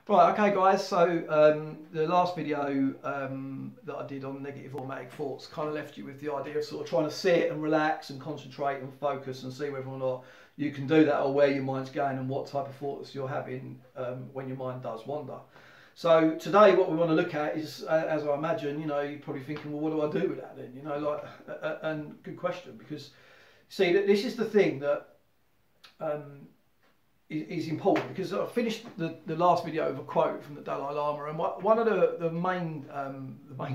Right, okay guys, so the last video that I did on negative automatic thoughts kind of left you with the idea of sort of trying to sit and relax and concentrate and focus and see whether or not you can do that, or where your mind's going and what type of thoughts you're having when your mind does wander. So today what we want to look at is, as I imagine, you're probably thinking, well, what do I do with that then? And good question, because see, this is the thing that is important, because I finished the last video with a quote from the Dalai Lama, and one of the main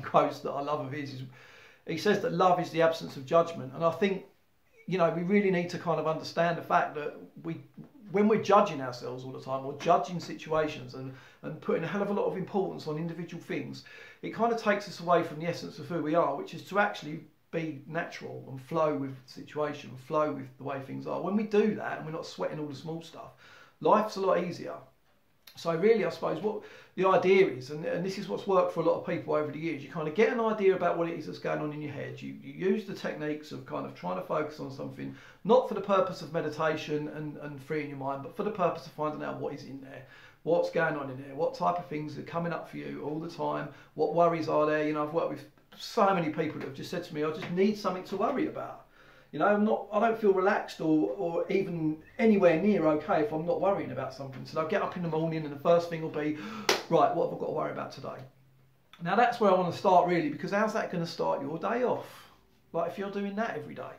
quotes that I love of his is, he says that love is the absence of judgment. And I think, we really need to kind of understand the fact that when we're judging ourselves all the time, or judging situations and putting a hell of a lot of importance on individual things, it kind of takes us away from the essence of who we are, which is to actually be natural and flow with the situation, flow with the way things are. When we do that and we're not sweating all the small stuff, life's a lot easier. So really, I suppose what the idea is, and this is what's worked for a lot of people over the years, you kind of get an idea about what it is that's going on in your head. You use the techniques of kind of trying to focus on something, not for the purpose of meditation and freeing your mind, but for the purpose of finding out what is in there, what's going on in there, what type of things are coming up for you all the time, what worries are there. I've worked with so many people that have just said to me, I just need something to worry about. I don't feel relaxed or even anywhere near okay if I'm not worrying about something. So I'll get up in the morning and the first thing will be, right, what have I got to worry about today? Now that's where I want to start really, because how's that going to start your day off? Like if you're doing that every day.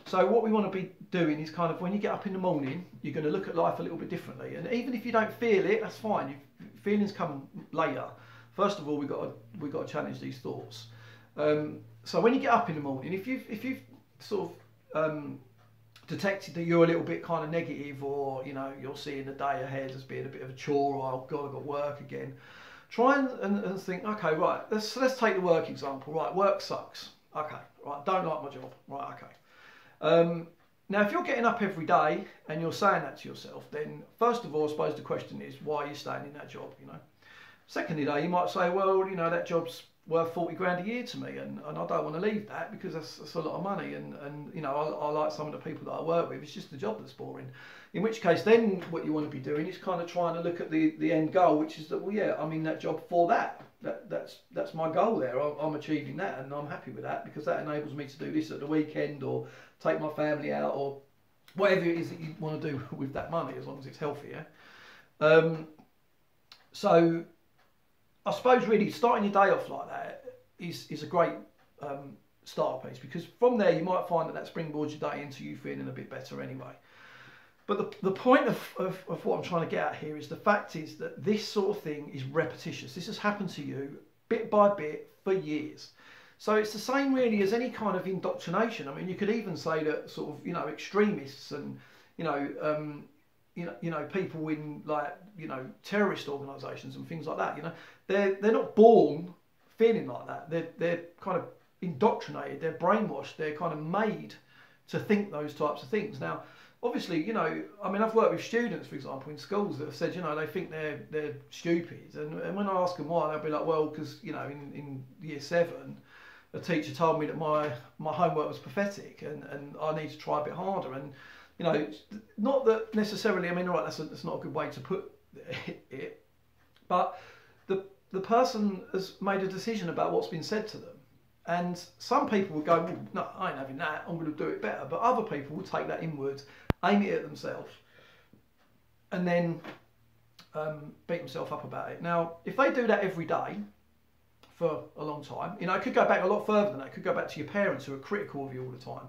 So what we want to be doing is kind of, when you get up in the morning, you're going to look at life a little bit differently. And even if you don't feel it, that's fine. Feelings come later. First of all, we've got to challenge these thoughts. So when you get up in the morning, if you've sort of detected that you're a little bit kind of negative, or you're seeing the day ahead as being a bit of a chore, or oh god, I've got work again, try and think, okay, right, let's take the work example. Right, work sucks. Okay, right, don't like my job. Right, okay. Now if you're getting up every day and you're saying that to yourself, then first of all, I suppose the question is, why are you staying in that job? Secondly, though, you might say, well, that job's worth 40 grand a year to me, and I don't want to leave that because that's a lot of money, and I like some of the people that I work with. It's just the job that's boring. In which case, then what you want to be doing is kind of trying to look at the end goal, which is that, well, yeah, I'm in that job for that. That's my goal there. I'm achieving that, and I'm happy with that, because that enables me to do this at the weekend, or take my family out, or whatever it is that you want to do with that money, as long as it's healthy. Yeah? So I suppose really starting your day off like that is a great starter piece, because from there you might find that springboards your day into you feeling a bit better anyway. But the point of what I'm trying to get at here is, the fact is that this sort of thing is repetitious. This has happened to you bit by bit for years. So it's the same really as any kind of indoctrination. I mean, you could even say that sort of, extremists and, people in terrorist organisations and things like that, they're not born feeling like that. They're kind of indoctrinated, they're brainwashed, they're kind of made to think those types of things. Now, obviously, I mean, I've worked with students, for example, in schools that have said, they think they're stupid, and when I ask them why, they'll be like, well, because in year 7, a teacher told me that my homework was pathetic, and I need to try a bit harder. And not that necessarily, I mean, all right, that's not a good way to put it, but the person has made a decision about what's been said to them. And some people will go, well, no, I ain't having that, I'm going to do it better. But other people will take that inwards, aim it at themselves, and then beat themselves up about it. Now, if they do that every day for a long time, it could go back a lot further than that. It could go back to your parents, who are critical of you all the time,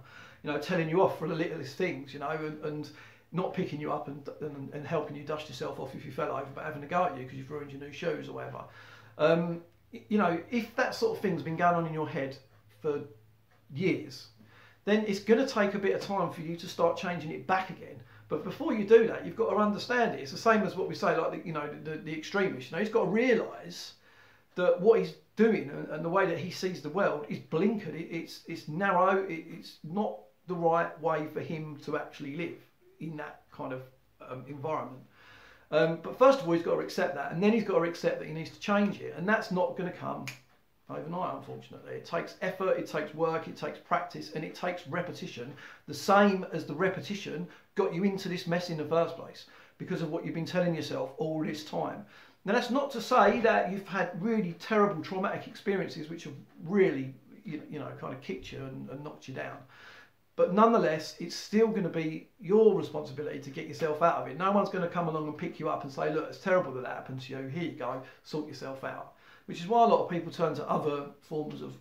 telling you off for the littlest things, and not picking you up and helping you dust yourself off if you fell over, but having a go at you because you've ruined your new shoes or whatever. If that sort of thing's been going on in your head for years, then it's going to take a bit of time for you to start changing it back again. But before you do that, you've got to understand it. It's the same as what we say, like the extremist. He's got to realise that what he's doing and the way that he sees the world is blinkered. It's narrow. It's not the right way for him to actually live in that kind of environment. But first of all, he's got to accept that, and then he's got to accept that he needs to change it, and that's not going to come overnight, unfortunately. It takes effort, it takes work, it takes practice, and it takes repetition, the same as the repetition got you into this mess in the first place, because of what you've been telling yourself all this time. Now that's not to say that you've had really terrible traumatic experiences which have really, you know, kind of kicked you and knocked you down. But nonetheless, it's still going to be your responsibility to get yourself out of it. No one's going to come along and pick you up and say, look, it's terrible that that happened to you. Here you go, sort yourself out. Which is why a lot of people turn to other forms of,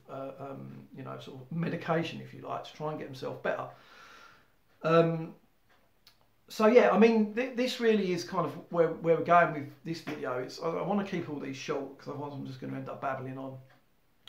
you know, sort of medication, if you like, to try and get themselves better. So yeah, I mean, this really is kind of where we're going with this video. I want to keep all these short because otherwise I'm just going to end up babbling on.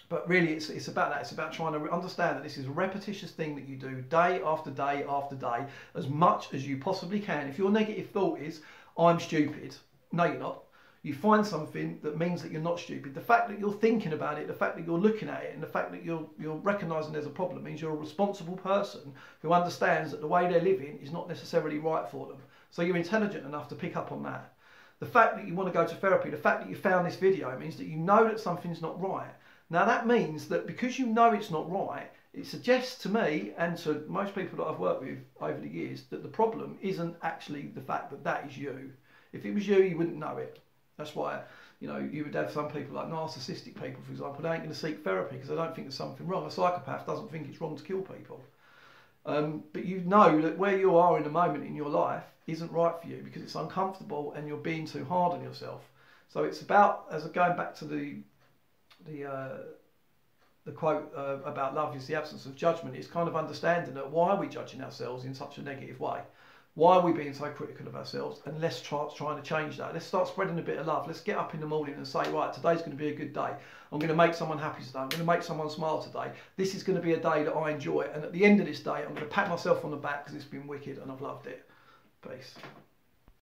But really, it's about that. It's about trying to understand that this is a repetitious thing that you do day after day after day, as much as you possibly can. If your negative thought is, I'm stupid, no, you're not. You find something that means that you're not stupid. The fact that you're thinking about it, the fact that you're looking at it, and the fact that you're recognising there's a problem means you're a responsible person who understands that the way they're living is not necessarily right for them. So you're intelligent enough to pick up on that. The fact that you want to go to therapy, the fact that you found this video means that you know that something's not right. Now that means that because you know it's not right, it suggests to me and to most people that I've worked with over the years that the problem isn't actually the fact that that is you. If it was you, you wouldn't know it. That's why, you know, you would have some people like narcissistic people, for example, they ain't going to seek therapy because they don't think there's something wrong. A psychopath doesn't think it's wrong to kill people. But you know that where you are in the moment in your life isn't right for you because it's uncomfortable and you're being too hard on yourself. So it's about, as going back to the quote about love is the absence of judgment, it's kind of understanding that why are we judging ourselves in such a negative way? Why are we being so critical of ourselves? And let's trying to change that. Let's start spreading a bit of love. Let's get up in the morning and say, right, today's going to be a good day. I'm going to make someone happy today. I'm going to make someone smile today. This is going to be a day that I enjoy. And at the end of this day, I'm going to pat myself on the back because it's been wicked and I've loved it. Peace.